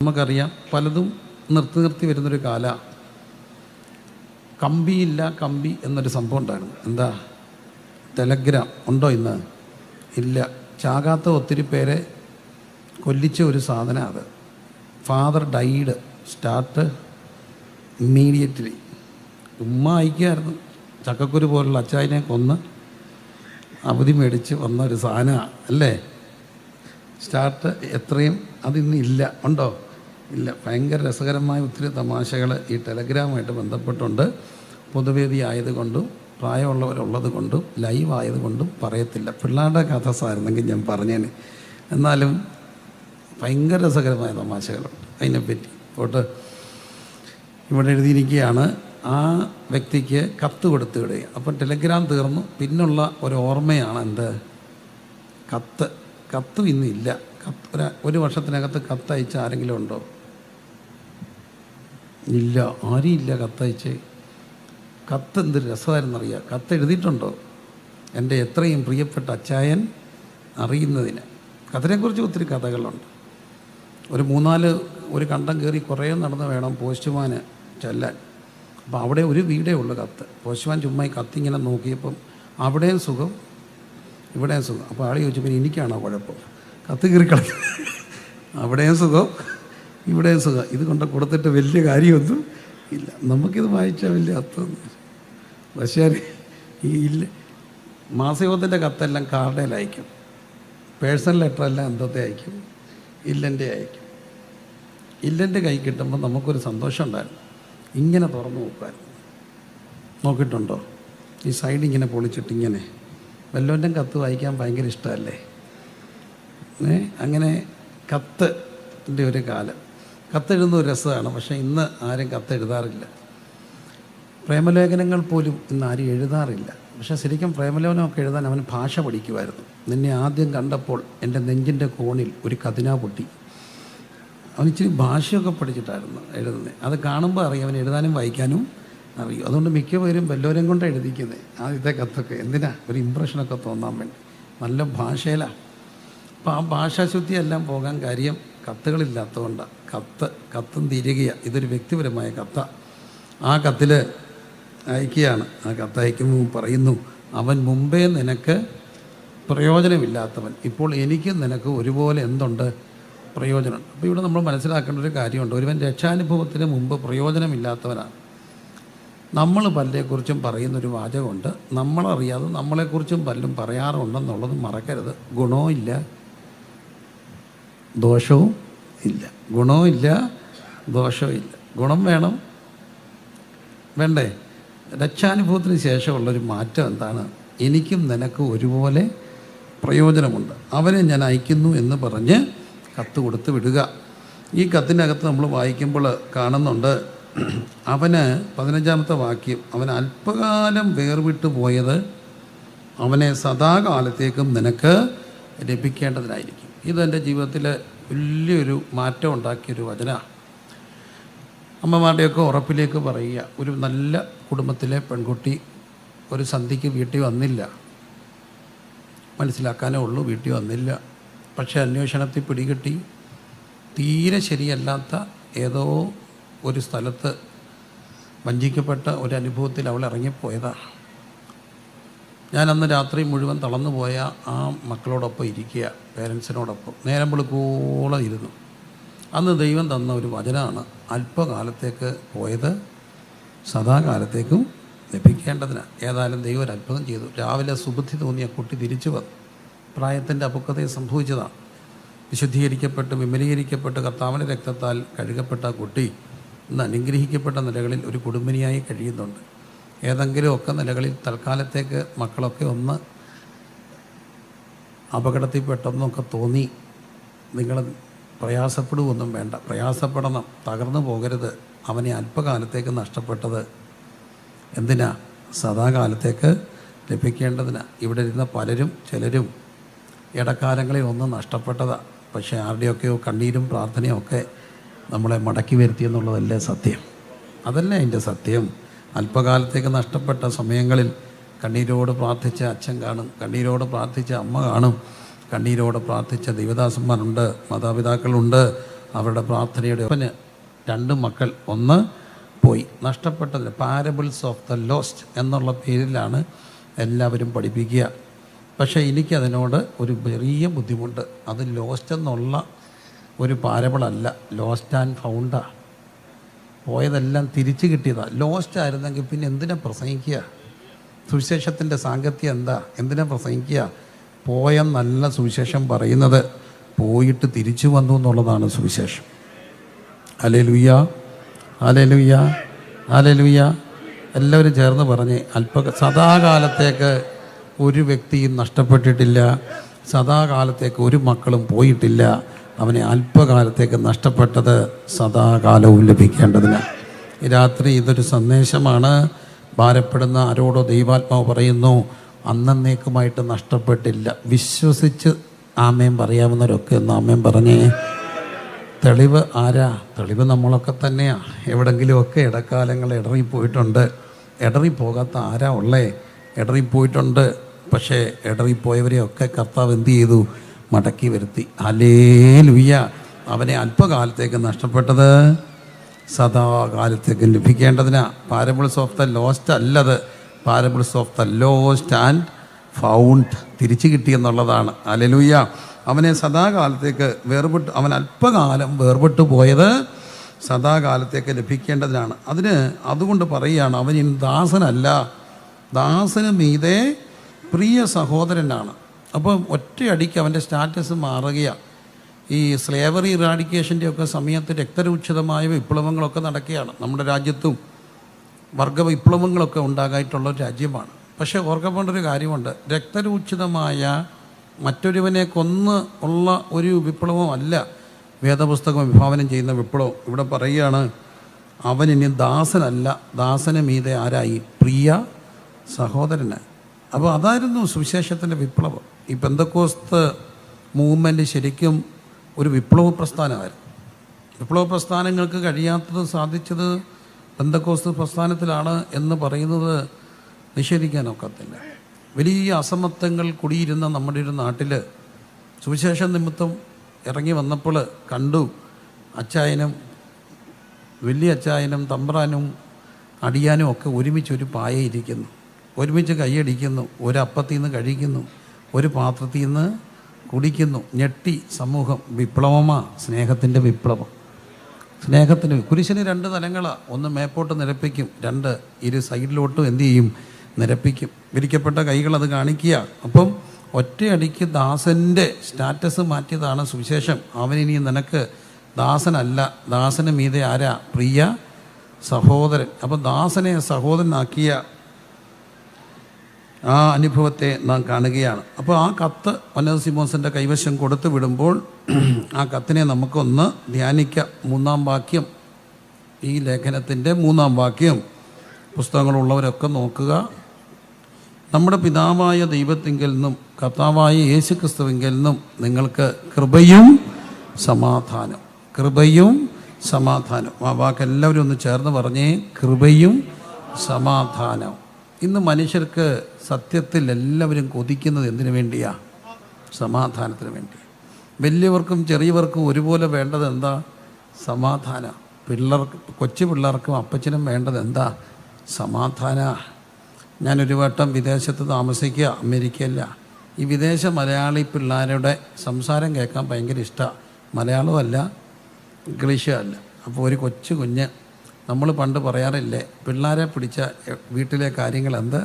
നമുക്കറിയാം പലതും നിർത്തി വരുന്നൊരു കാല. കമ്പിയില്ല കമ്പി എന്നൊരു സംഭവം ഉണ്ടായിരുന്നു. എന്താ? ടെലഗ്രാം ഉണ്ടോ ഇന്ന്? ഇല്ല. ചാകാത്ത ഒത്തിരി പേരെ കൊല്ലിച്ച ഒരു സാധനം അത്. Father died start immediately. അയക്കായിരുന്നു. ചക്കക്കുരു പോലുള്ള അച്ചായനെ കൊന്ന് അവധി മേടിച്ച് വന്ന ഒരു സാധനമാണ് അല്ലേ സ്റ്റാർട്ട്. എത്രയും അതിന്ന് ഇല്ല. ഉണ്ടോ? ഇല്ല. ഭയങ്കര രസകരമായ ഒത്തിരി തമാശകൾ ഈ ടെലഗ്രാമുമായിട്ട് ബന്ധപ്പെട്ടുണ്ട്. പൊതുവേദി ആയതുകൊണ്ടും പ്രായമുള്ളവരുള്ളത് കൊണ്ടും ലൈവ് ആയതുകൊണ്ടും പറയത്തില്ല. പിള്ളേരുടെ കഥ സായിരുന്നെങ്കിൽ ഞാൻ പറഞ്ഞേനെ. എന്നാലും ഭയങ്കര രസകരമായ തമാശകളുണ്ട് അതിനെപ്പറ്റി. പോട്ട് ഇവിടെ എഴുതിയിരിക്കുകയാണ്, ആ വ്യക്തിക്ക് കത്ത് കൊടുത്തു വിടുക. അപ്പം ടെലഗ്രാം തീർന്നു. പിന്നുള്ള ഒരു ഓർമ്മയാണ് എന്ത്? കത്ത്. കത്തും ഇന്നില്ല. ഒരു വർഷത്തിനകത്ത് കത്തയച്ച ആരെങ്കിലും ഉണ്ടോ? ഇല്ല. ആരും ഇല്ല കത്തയച്ച്. കത്ത് എന്തൊരു രസമായിരുന്നറിയാം. കത്ത് എഴുതിയിട്ടുണ്ടോ? എൻ്റെ എത്രയും പ്രിയപ്പെട്ട അച്ചായൻ അറിയുന്നതിന്. കത്തിനെക്കുറിച്ച് ഒത്തിരി കഥകളുണ്ട്. ഒരു 3-4 ഒരു കണ്ടം കയറി കുറേ നടന്ന് വേണം പോസ്റ്റ്മാന് ചെല്ലാൻ. അപ്പോൾ അവിടെ ഒരു വീടേ ഉള്ളൂ കത്ത്. പോസ്റ്റ്മാൻ ചുമ്മാ ഈ കത്തിങ്ങനെ നോക്കിയപ്പം അവിടെയും സുഖം ഇവിടെയും സുഖം. അപ്പോൾ ആൾ ചോദിച്ചപ്പോൾ എനിക്കാണോ കുഴപ്പം? കത്ത് കയറി കളഞ്ഞു. അവിടെയും സുഖം ഇവിടെയും സുഖം. ഇത് കൊണ്ട് കൊടുത്തിട്ട് വലിയ കാര്യമൊന്നും ഇല്ല. നമുക്കിത് വായിച്ചാൽ വലിയ അർത്ഥമൊന്നും. പക്ഷേ ഈ മാസയോഗത്തിൻ്റെ കത്തെല്ലാം കാർഡേൽ അയക്കും. പേഴ്സണൽ ലെറ്ററെല്ലാം എന്തത്തെ അയക്കും? ഇല്ലൻ്റെ അയക്കും. ഇല്ലൻ്റെ കൈ കിട്ടുമ്പോൾ നമുക്കൊരു സന്തോഷം ഉണ്ടായിരുന്നു. ഇങ്ങനെ തുറന്നു നോക്കുമായിരുന്നു. നോക്കിയിട്ടുണ്ടോ? ഈ സൈഡ് ഇങ്ങനെ പൊളിച്ചിട്ടിങ്ങനെ. വല്ലവൻ്റെ കത്ത് വായിക്കാൻ ഭയങ്കര ഇഷ്ടമല്ലേ? അങ്ങനെ കത്തിൻ്റെ ഒരു കാലം. കത്തെഴുതുന്ന ഒരു രസമാണ്. പക്ഷേ ഇന്ന് ആരും കത്തെഴുതാറില്ല. പ്രേമലേഖനങ്ങൾ പോലും ഇന്ന് ആരും എഴുതാറില്ല. പക്ഷേ ശരിക്കും പ്രേമലേഖനമൊക്കെ എഴുതാൻ അവൻ ഭാഷ പഠിക്കുമായിരുന്നു. നിന്നെ ആദ്യം കണ്ടപ്പോൾ എൻ്റെ നെഞ്ചിൻ്റെ കോണിൽ ഒരു കതിന പൊട്ടി. അവൻ ഇച്ചിരി ഭാഷയൊക്കെ പഠിച്ചിട്ടായിരുന്നു എഴുതുന്നത്. അത് കാണുമ്പോൾ അറിയാം അവൻ എഴുതാനും വായിക്കാനും അറിയും. അതുകൊണ്ട് മിക്കവരും വല്ലവരും കൊണ്ട് എഴുതിക്കുന്നത് ആദ്യത്തെ കത്തൊക്കെ. എന്തിനാ? ഒരു ഇമ്പ്രഷനൊക്കെ തോന്നാൻ വേണ്ടി. നല്ല ഭാഷയിലാണ്. അപ്പോൾ ആ ഭാഷാശുദ്ധി എല്ലാം പോകാൻ കാര്യം കത്തുകളില്ലാത്തതുകൊണ്ടാണ്. കത്തും തിരികെയാണ്. ഇതൊരു വ്യക്തിപരമായ കത്താണ്. ആ കത്തിൽ അയക്കുകയാണ്. ആ കത്തയക്കുമ്പോൾ പറയുന്നു, അവൻ മുമ്പേ നിനക്ക് പ്രയോജനമില്ലാത്തവൻ, ഇപ്പോൾ എനിക്കും നിനക്ക് ഒരുപോലെ എന്തുണ്ട്? പ്രയോജനമുണ്ട്. അപ്പോൾ ഇവിടെ നമ്മൾ മനസ്സിലാക്കേണ്ട ഒരു കാര്യമുണ്ട്. ഒരുവൻ രക്ഷാനുഭവത്തിന് മുമ്പ് പ്രയോജനമില്ലാത്തവനാണ്. നമ്മൾ പലരെക്കുറിച്ചും പറയുന്നൊരു വാചകമുണ്ട്. നമ്മളറിയാതെ നമ്മളെക്കുറിച്ചും പലരും പറയാറുണ്ടെന്നുള്ളത് മറക്കരുത്. ഗുണവും ഇല്ല ദോഷവും ഇല്ല. ഗുണവും ഇല്ല ദോഷവും ഇല്ല. ഗുണം വേണം, വേണ്ടേ? രക്ഷാനുഭവത്തിന് ശേഷമുള്ളൊരു മാറ്റം എന്താണ്? എനിക്കും നിനക്ക് ഒരുപോലെ പ്രയോജനമുണ്ട്, അവനെ ഞാൻ അയക്കുന്നു എന്ന് പറഞ്ഞ് കത്ത് കൊടുത്ത് വിടുക. ഈ കത്തിനകത്ത് നമ്മൾ വായിക്കുമ്പോൾ കാണുന്നുണ്ട്, അവന് 15-ാമത്തെ വാക്യം, അവൻ അല്പകാലം വേർവിട്ട് പോയത് അവനെ സദാകാലത്തേക്കും നിനക്ക് ലഭിക്കേണ്ടതിനായിരിക്കും. ഇതെൻ്റെ ജീവിതത്തിൽ വലിയൊരു മാറ്റം ഉണ്ടാക്കിയൊരു വചനമാണ്. അമ്മമാരുടെയൊക്കെ ഉറപ്പിലേക്ക് പറയുക. ഒരു നല്ല കുടുംബത്തിലെ പെൺകുട്ടി ഒരു സന്ധ്യയ്ക്ക് വീട്ടിൽ വന്നില്ല. മനസ്സിലാക്കാനേ ഉള്ളൂ, വീട്ടിൽ വന്നില്ല. പക്ഷേ അന്വേഷണത്തിൽ പിടികിട്ടി തീരെ ശരിയല്ലാത്ത ഏതോ ഒരു സ്ഥലത്ത് വഞ്ചിക്കപ്പെട്ട ഒരനുഭവത്തിൽ അവൾ ഇറങ്ങിപ്പോയതാണ്. ഞാൻ അന്ന് രാത്രി മുഴുവൻ തളർന്നു പോയ ആ മക്കളോടൊപ്പം ഇരിക്കുക, പേരൻസിനോടൊപ്പം നേരം വെളുക്കോളം ഇരുന്നു. അന്ന് ദൈവം തന്ന ഒരു വചനമാണ്, അല്പകാലത്തേക്ക് പോയത് സദാകാലത്തേക്കും ലഭിക്കേണ്ടതിനാണ്. ഏതായാലും ദൈവം ഒരു അത്ഭുതം ചെയ്തു. രാവിലെ സുബുദ്ധി തോന്നിയ കുട്ടി തിരിച്ചു വന്നു. പ്രായത്തിൻ്റെ അപക്വതയെ സംഭവിച്ചതാണ്. വിശുദ്ധീകരിക്കപ്പെട്ട് വിമലീകരിക്കപ്പെട്ട് കർത്താവിൻ്റെ രക്തത്താൽ കഴുകപ്പെട്ട കുട്ടി ഇന്ന് അനുഗ്രഹിക്കപ്പെട്ട നിലകളിൽ ഒരു കുടുംബിനിയായി കഴിയുന്നുണ്ട്. ഏതെങ്കിലുമൊക്കെ നിലകളിൽ തൽക്കാലത്തേക്ക് മക്കളൊക്കെ ഒന്ന് അപകടത്തിൽപ്പെട്ടെന്നൊക്കെ തോന്നി നിങ്ങൾ പ്രയാസപ്പെടുകയൊന്നും വേണ്ട. പ്രയാസപ്പെടണം, തകർന്നു പോകരുത്. അവനെ അല്പകാലത്തേക്ക് നഷ്ടപ്പെട്ടത് എന്തിനാ? സദാകാലത്തേക്ക് ലഭിക്കേണ്ടതിനാ. ഇവിടെ ഇരുന്ന പലരും ചിലരും ഇടക്കാലങ്ങളിൽ ഒന്നും നഷ്ടപ്പെട്ടതാണ്. പക്ഷേ ആരുടെയൊക്കെയോ കണ്ണീരും പ്രാർത്ഥനയും ഒക്കെ നമ്മളെ മടക്കി വരുത്തിയെന്നുള്ളതല്ലേ സത്യം? അതല്ലേ അതിൻ്റെ സത്യം? അല്പകാലത്തേക്ക് നഷ്ടപ്പെട്ട സമയങ്ങളിൽ കണ്ണീരോട് പ്രാർത്ഥിച്ച അച്ഛൻ കാണും, കണ്ണീരോട് പ്രാർത്ഥിച്ച അമ്മ കാണും, കണ്ണീരോട് പ്രാർത്ഥിച്ച ദൈവദാസന്മാരുണ്ട്, മാതാപിതാക്കളുണ്ട്, അവരുടെ പ്രാർത്ഥനയുടെ ഒപ്പന് 2 മക്കൾ ഒന്ന് പോയി. നഷ്ടപ്പെട്ടതിൽ പാരബിൾസ് ഓഫ് ദ ലോസ്റ്റ് എന്നുള്ള പേരിലാണ് എല്ലാവരും പഠിപ്പിക്കുക. പക്ഷേ എനിക്കതിനോട് ഒരു ചെറിയ ബുദ്ധിമുട്ട്. അത് ലോസ്റ്റ് എന്നുള്ള ഒരു പാരബിളല്ല, ലോസ്റ്റ് ആൻഡ് ഫൗണ്ടാ. പോയതെല്ലാം തിരിച്ചു കിട്ടിയതാണ്. ലോസ്റ്റ് ആയിരുന്നെങ്കിൽ പിന്നെ എന്തിനാ പ്രസംഗിക്കുക? സുവിശേഷത്തിൻ്റെ സാങ്കത്യം എന്താ? എന്തിനാ പ്രസംഗിക്കുക? പോയ നല്ല സുവിശേഷം പറയുന്നത് പോയിട്ട് തിരിച്ചു വന്നു എന്നുള്ളതാണ് സുവിശേഷം. Hallelujah, hallelujah, hallelujah. എല്ലാവരും ചേർന്ന് പറഞ്ഞ് സദാകാലത്തേക്ക് ഒരു വ്യക്തിയും നഷ്ടപ്പെട്ടിട്ടില്ല, സദാകാലത്തേക്ക് ഒരു മക്കളും പോയിട്ടില്ല. അവനെ അല്പകാലത്തേക്ക് നഷ്ടപ്പെട്ടത് സദാകാലവും ലഭിക്കേണ്ടതിന്. ഈ രാത്രി ഇതൊരു സന്ദേശമാണ്. ഭാരപ്പെടുന്ന ആരോടോ ദൈവാത്മാവ് പറയുന്നു, അന്നേക്കുമായിട്ട് നഷ്ടപ്പെട്ടില്ല. വിശ്വസിച്ച് ആമേൻ പറയാവുന്നവരൊക്കെ ഒന്ന് ആമേൻ പറഞ്ഞേ. തെളിവ് ആരാ? തെളിവ് നമ്മളൊക്കെ തന്നെയാണ്. എവിടെങ്കിലുമൊക്കെ ഇടക്കാലങ്ങൾ ഇടറിപ്പോയിട്ടുണ്ട്. ഇടറിപ്പോകാത്ത ആരാ ഉള്ളേ? ഇടറിപ്പോയിട്ടുണ്ട്. പക്ഷേ ഇടറിപ്പോയവരെയൊക്കെ കർത്താവ് എന്ത് ചെയ്തു? മടക്കി വരുത്തി. ഹല്ലേലൂയ. അവനെ അല്പകാലത്തേക്ക് നഷ്ടപ്പെട്ടത് സദാകാലത്തേക്ക് ലഭിക്കേണ്ടതിനാ. പാരബിൾസ് ഓഫ് ദ ലോസ്റ്റ് അല്ലത്, parables of the lost and found, തിരിച്ചു കിട്ടിയെന്നുള്ളതാണ്. ഹല്ലേലൂയ. അവനെ സദാകാലത്തേക്ക് വേർപെട്ട്, അവൻ അല്പകാലം വേർപെട്ടു പോയത് സദാകാലത്തേക്ക് ലഭിക്കേണ്ടതിനാണ്. അതുകൊണ്ട് പറയുകയാണ്, അവൻ ഇനി ദാസനല്ല, ദാസന് മീതെ പ്രിയ സഹോദരനാണ്. അപ്പം ഒറ്റയടിക്ക് അവൻ്റെ സ്റ്റാറ്റസ് മാറുകയാണ്. ഈ സ്ലേവറി ഇറാഡിക്കേഷൻ്റെ ഒക്കെ സമയത്ത് രക്തരൂക്ഷിതമായ വിപ്ലവങ്ങളൊക്കെ നടക്കുകയാണ്. നമ്മുടെ രാജ്യത്തും വർഗ വിപ്ലവങ്ങളൊക്കെ ഉണ്ടാകായിട്ടുള്ള ഒരു രാജ്യമാണ്. പക്ഷേ ഓർക്കപ്പെടേണ്ട ഒരു കാര്യമുണ്ട്, രക്തരൂക്ഷിതമായ മറ്റൊരുവനെ കൊന്ന് ഉള്ള ഒരു വിപ്ലവം അല്ല വേദപുസ്തകം വിഭാവനം ചെയ്യുന്ന വിപ്ലവം. ഇവിടെ പറയുകയാണ്, അവൻ ഇനി ദാസനല്ല, ദാസന് മീതെ ആരായി? പ്രിയ സഹോദരന്. അപ്പോൾ അതായിരുന്നു സുവിശേഷത്തിൻ്റെ വിപ്ലവം. ഈ പെന്തക്കോസ്ത് മൂവ്മെൻറ്റ് ശരിക്കും ഒരു വിപ്ലവ പ്രസ്ഥാനമായിരുന്നു. വിപ്ലവ പ്രസ്ഥാനങ്ങൾക്ക് കഴിയാത്തത് സാധിച്ചത് പെന്തക്കോസ്ത് പ്രസ്ഥാനത്തിലാണ് എന്ന് പറയുന്നത് നിഷേധിക്കാനൊക്കത്തില്ല. വലിയ അസമത്വങ്ങൾ കുടിയിരുന്ന നമ്മുടെ ഒരു നാട്ടിൽ സുവിശേഷ നിമിത്തം ഇറങ്ങി വന്നപ്പോൾ കണ്ടു, അച്ചായനും വലിയ അച്ചായനും തമ്പ്രാനും അടിയാനും ഒക്കെ ഒരുമിച്ചൊരു പായയിരിക്കുന്നു, ഒരുമിച്ച് കൈയടിക്കുന്നു, ഒരു അപ്പത്തിൽ നിന്ന് കഴിക്കുന്നു, ഒരു പാത്രത്തിൽ നിന്ന് കുടിക്കുന്നു. ഞെട്ടി സമൂഹം. വിപ്ലവമാ, സ്നേഹത്തിൻ്റെ വിപ്ലവം. സ്നേഹത്തിന് കുരിശിന് 2 തലങ്ങളാണ്. ഒന്ന് മേപ്പോട്ട് നിരപ്പിക്കും, 2 ഇരു സൈഡിലോട്ടും എന്തു ചെയ്യും? നിരപ്പിക്കും. വിരിക്കപ്പെട്ട കൈകൾ അത് കാണിക്കുക. അപ്പം ഒറ്റയടിക്ക് ദാസൻ്റെ സ്റ്റാറ്റസ് മാറ്റിയതാണ് സുവിശേഷം. അവനിനി നിനക്ക് ദാസനല്ല, ദാസന് മീതെ ആരാ? പ്രിയ സഹോദരൻ. അപ്പം ദാസനെ സഹോദരനാക്കിയ ആ അനുഭവത്തെ നാം കാണുകയാണ്. അപ്പോൾ ആ കത്ത് ഒനേസിമോസിൻ്റെ കൈവശം കൊടുത്തു വിടുമ്പോൾ ആ കത്തിനെ നമുക്കൊന്ന് ധ്യാനിക്കാം. 3-ാം വാക്യം, ഈ ലേഖനത്തിൻ്റെ 3-ാം വാക്യം പുസ്തകങ്ങളുള്ളവരൊക്കെ നോക്കുക. നമ്മുടെ പിതാവായ ദൈവത്തിങ്കിൽ നിന്നും കർത്താവായ യേശുക്രിസ്തുവിങ്കിൽ നിന്നും നിങ്ങൾക്ക് കൃപയും സമാധാനം. കൃപയും സമാധാനം. ആ വാക്കെല്ലാവരും ഒന്ന് ചേർന്ന് പറഞ്ഞേ, കൃപയും സമാധാനം. ഇന്ന് മനുഷ്യർക്ക് സത്യത്തിൽ എല്ലാവരും കൊതിക്കുന്നത് എന്തിനു വേണ്ടിയാ? സമാധാനത്തിന് വേണ്ടി. വലിയവർക്കും ചെറിയവർക്കും ഒരുപോലെ വേണ്ടത് എന്താ? സമാധാനം. കൊച്ചു പിള്ളേർക്കും അപ്പച്ചനും വേണ്ടത് എന്താ? സമാധാന. ഞാനൊരു വട്ടം വിദേശത്ത് താമസിക്കുക, അമേരിക്കയല്ല. ഈ വിദേശ മലയാളി പിള്ളേരുടെ സംസാരം കേൾക്കാൻ ഭയങ്കര ഇഷ്ടമാണ്. മലയാളമല്ല, ഇംഗ്ലീഷും അല്ല. അപ്പോൾ ഒരു കൊച്ചു കുഞ്ഞ്, നമ്മൾ പണ്ട് പറയാറില്ലേ, പിള്ളേരെ പിടിച്ച വീട്ടിലെ കാര്യങ്ങൾ എന്ത്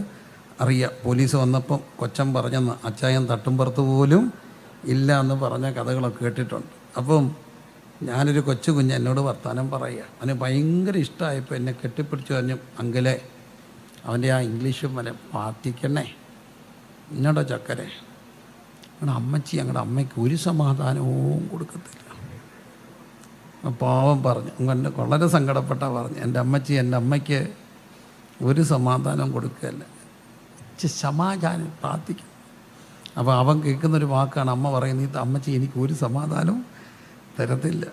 അറിയാം. പോലീസ് വന്നപ്പം കൊച്ചൻ പറഞ്ഞെന്ന്, അച്ചായൻ തട്ടുംപുറത്ത് പോലും ഇല്ല എന്ന് പറഞ്ഞ കഥകളൊക്കെ കേട്ടിട്ടുണ്ട്. അപ്പം ഞാനൊരു കൊച്ചു കുഞ്ഞ് എന്നോട് വർത്തമാനം പറയുക. അവന് ഭയങ്കര ഇഷ്ടമായപ്പോൾ എന്നെ കെട്ടിപ്പിടിച്ചു പറഞ്ഞു, അങ്കിളെ അവൻ്റെ ആ ഇംഗ്ലീഷും വരെ പാർട്ടിക്കണേ ഇന്നോടോ ചക്കരെ. ഞങ്ങളുടെ അമ്മച്ചി ഞങ്ങളുടെ അമ്മയ്ക്ക് ഒരു സമാധാനവും കൊടുക്കത്തില്ല. പാവം പറഞ്ഞു, വളരെ സങ്കടപ്പെട്ടാ പറഞ്ഞു, എൻ്റെ അമ്മയ്ക്ക് ഒരു സമാധാനം കൊടുക്കുകയല്ല, സമാധാനം പ്രാർത്ഥിക്കും. അപ്പോൾ അവൻ കേൾക്കുന്നൊരു വാക്കാണ് അമ്മ പറയുന്നത്, അമ്മച്ചി എനിക്ക് ഒരു സമാധാനവും തരത്തില്ല.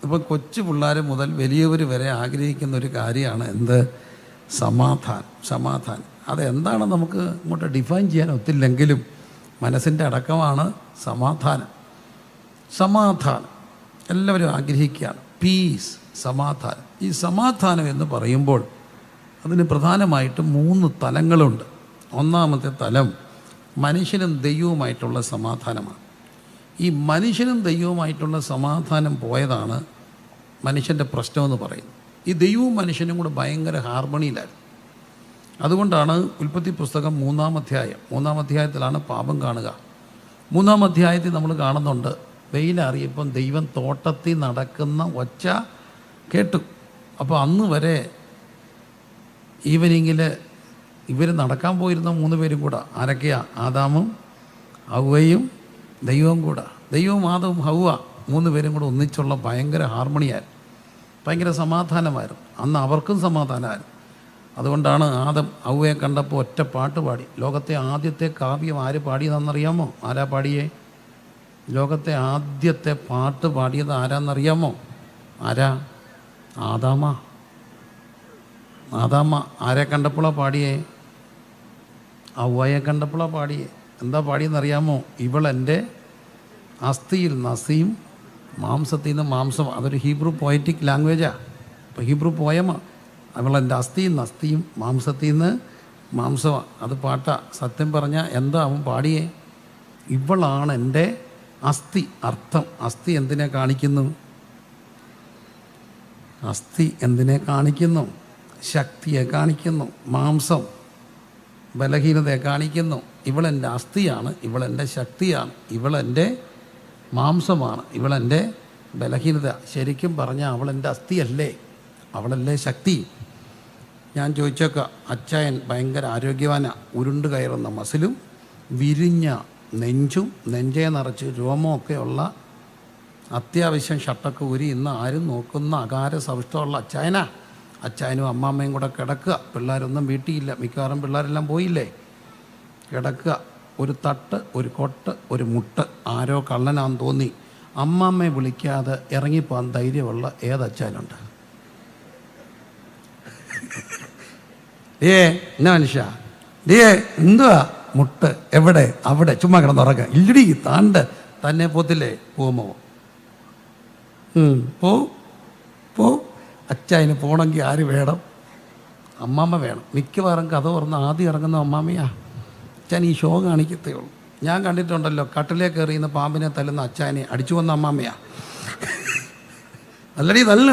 ഇപ്പം കൊച്ചു പിള്ളേർ മുതൽ വലിയവർ വരെ ആഗ്രഹിക്കുന്ന ഒരു കാര്യമാണ് എന്ത്? സമാധാനം. അതെന്താണ് നമുക്ക് ഇങ്ങോട്ട് ഡിഫൈൻ ചെയ്യാൻ ഒത്തില്ലെങ്കിലും മനസ്സിൻ്റെ അടക്കമാണ് സമാധാനം. എല്ലാവരും ആഗ്രഹിക്കുകയാണ് പീസ്, സമാധാനം. ഈ സമാധാനം എന്ന് പറയുമ്പോൾ അതിന് പ്രധാനമായിട്ടും 3 തലങ്ങളുണ്ട്. ഒന്നാമത്തെ തലം മനുഷ്യനും ദൈവവുമായിട്ടുള്ള സമാധാനമാണ്. ഈ മനുഷ്യനും ദൈവവുമായിട്ടുള്ള സമാധാനം പോയതാണ് മനുഷ്യൻ്റെ പ്രശ്നമെന്ന് പറയുന്നത്. ഈ ദൈവവും മനുഷ്യനും കൂടെ ഭയങ്കര ഹാർമണിയിലായിരുന്നു. അതുകൊണ്ടാണ് ഉൽപ്പത്തി പുസ്തകം 3-ാം അധ്യായത്തിലാണ് പാപം കാണുക. 3-ാം അധ്യായത്തിൽ നമ്മൾ കാണുന്നുണ്ട്, വെയിലറിയപ്പം ദൈവം തോട്ടത്തിൽ നടക്കുന്ന ഒച്ച കേട്ടു. അപ്പോൾ അന്ന് വരെ ഈവനിങ്ങിൽ ഇവർ നടക്കാൻ പോയിരുന്ന 3 പേരും കൂടെ, ആരൊക്കെയാ? ആദാമും ഹവ്വയും ദൈവവും കൂടെ. ദൈവവും ആദവും ഹവ്വ 3 പേരും കൂടെ ഒന്നിച്ചുള്ള ഭയങ്കര ഹാർമണിയായിരുന്നു, ഭയങ്കര സമാധാനമായിരുന്നു. അന്ന് അവർക്കും സമാധാനമായിരുന്നു. അതുകൊണ്ടാണ് ആദം ഹവ്വയെ കണ്ടപ്പോൾ ഒറ്റ പാട്ട് പാടി. ലോകത്തെ ആദ്യത്തെ കാവ്യം ആര് പാടിയതെന്നറിയാമോ? ആരാ പാടിയേ? ലോകത്തെ ആദ്യത്തെ പാട്ട് പാടിയത് ആരാന്നറിയാമോ? ആരാ? ആദാമ. ആരെ കണ്ടപ്പോഴാണ് പാടിയേ? ഹവ്വയെ കണ്ടപ്പോഴാണ് പാടിയേ. എന്താ പാടിയെന്നറിയാമോ? ഇവളെൻ്റെ അസ്ഥിയിൽ നസിയും മാംസത്തിൽ നിന്ന് മാംസം. അതൊരു ഹീബ്രു പോയറ്റിക് ലാംഗ്വേജാണ്. ഇപ്പോൾ ഹീബ്രു പോയമാണ്. അവളെൻ്റെ അസ്ഥിയും നസ്തിയും മാംസത്തിൽ നിന്ന് മാംസമാണ്. അത് പാട്ടാ. സത്യം പറഞ്ഞാൽ എന്താ അവൻ പാടിയേ? ഇവളാണ് എൻ്റെ അസ്ഥി. അർത്ഥം, അസ്ഥി എന്തിനെ കാണിക്കുന്നു? അസ്ഥി എന്തിനെ കാണിക്കുന്നു? ശക്തിയെ കാണിക്കുന്നു. മാംസം ബലഹീനതയെ കാണിക്കുന്നു. ഇവളെൻ്റെ അസ്ഥിയാണ്, ഇവളെൻ്റെ ശക്തിയാണ്, ഇവളെൻ്റെ മാംസമാണ്, ഇവളെൻ്റെ ബലഹീനത. ശരിക്കും പറഞ്ഞാൽ അവളെൻ്റെ അസ്ഥിയല്ലേ? അവളല്ലേ ശക്തി? ഞാൻ ചോദിച്ചേക്കാം, അച്ചായൻ ഭയങ്കര ആരോഗ്യവാനാണ്, ഉരുണ്ട് കയറുന്ന മസിലും വിരിഞ്ഞ നെഞ്ചും നെഞ്ചേ നിറച്ച് രോമമൊക്കെ ഉള്ള, അത്യാവശ്യം ഷട്ടൊക്കെ ഊരി ഇന്ന് ആരും നോക്കുന്ന അകാര സവിഷ്ടമുള്ള അച്ചായനാ. അച്ചായനും അമ്മാമ്മയും കൂടെ കിടക്കുക. പിള്ളേരൊന്നും വീട്ടിലില്ല, മിക്കവാറും പിള്ളേരെല്ലാം പോയില്ലേ. കിടക്കുക, ഒരു തട്ട്, ഒരു കൊട്ട്, ഒരു മുട്ട്. ആരോ കള്ളനാന്ന് തോന്നി അമ്മാമ്മയെ വിളിക്കാതെ ഇറങ്ങിപ്പോകാൻ ധൈര്യമുള്ള ഏതച്ചാനുണ്ട്? എന്നാ മനുഷ്യ, എന്തുവാ മുട്ട്? എവിടെ? അവിടെ. ചുമ്മാ കിടന്നുറങ്ങുക. ഇല്ലടി താണ്ട് തന്നെ പോത്തില്ലേ? പോകുമോ? പോ. അച്ചായന് പോകണമെങ്കിൽ ആര് വേണം? അമ്മാമ്മ വേണം. മിക്കവാറും കഥ തുറന്ന് ആദ്യം ഇറങ്ങുന്ന അമ്മാമ്മയാ. അച്ഛൻ ഈ ഷോ കാണിക്കത്തേ ഉള്ളൂ. ഞാൻ കണ്ടിട്ടുണ്ടല്ലോ, കട്ടിലേക്ക് എറിയുന്ന പാമ്പിനെ തല്ലുന്ന അച്ചായനെ അടിച്ചു വന്ന അമ്മാമ്മയാ. നല്ലടി നല്ല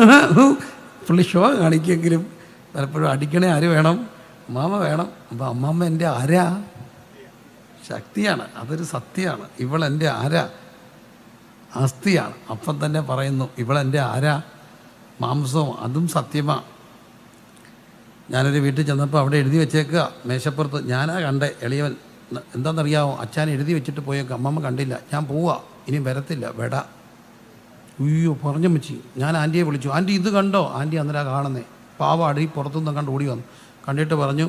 പുള്ളി ഷോ കാണിക്കെങ്കിലും പലപ്പോഴും അടിക്കണേ ആര് വേണം? അമ്മാമ്മ വേണം. അപ്പം അമ്മാമ്മ എൻ്റെ ആരാ? ശക്തിയാണ്. അതൊരു സത്യമാണ്. ഇവളെൻ്റെ ആരാ? അസ്ഥിയാണ്. അപ്പം തന്നെ പറയുന്നു ഇവളെൻ്റെ ആരാ? മാംസവും. അതും സത്യമാണ്. ഞാനൊരു വീട്ടിൽ ചെന്നപ്പോൾ അവിടെ എഴുതി വെച്ചേക്കുക മേശപ്പുറത്ത്. ഞാനാ കണ്ടേ എളിയവൻ. എന്താണെന്നറിയാമോ? അച്ഛൻ എഴുതി വെച്ചിട്ട് പോയേക്കുക. അമ്മമ്മ കണ്ടില്ല. ഞാൻ പോവാ, ഇനി വരത്തില്ല, വെട. അയ്യോ പറഞ്ഞു വെച്ചി. ഞാൻ ആൻറ്റിയെ വിളിച്ചു, ആൻറ്റി ഇത് കണ്ടോ? ആൻറ്റി അന്നേരം കാണുന്നേ. പാവ അടി പുറത്തുനിന്ന് കണ്ട് ഓടി വന്നു. കണ്ടിട്ട് പറഞ്ഞു,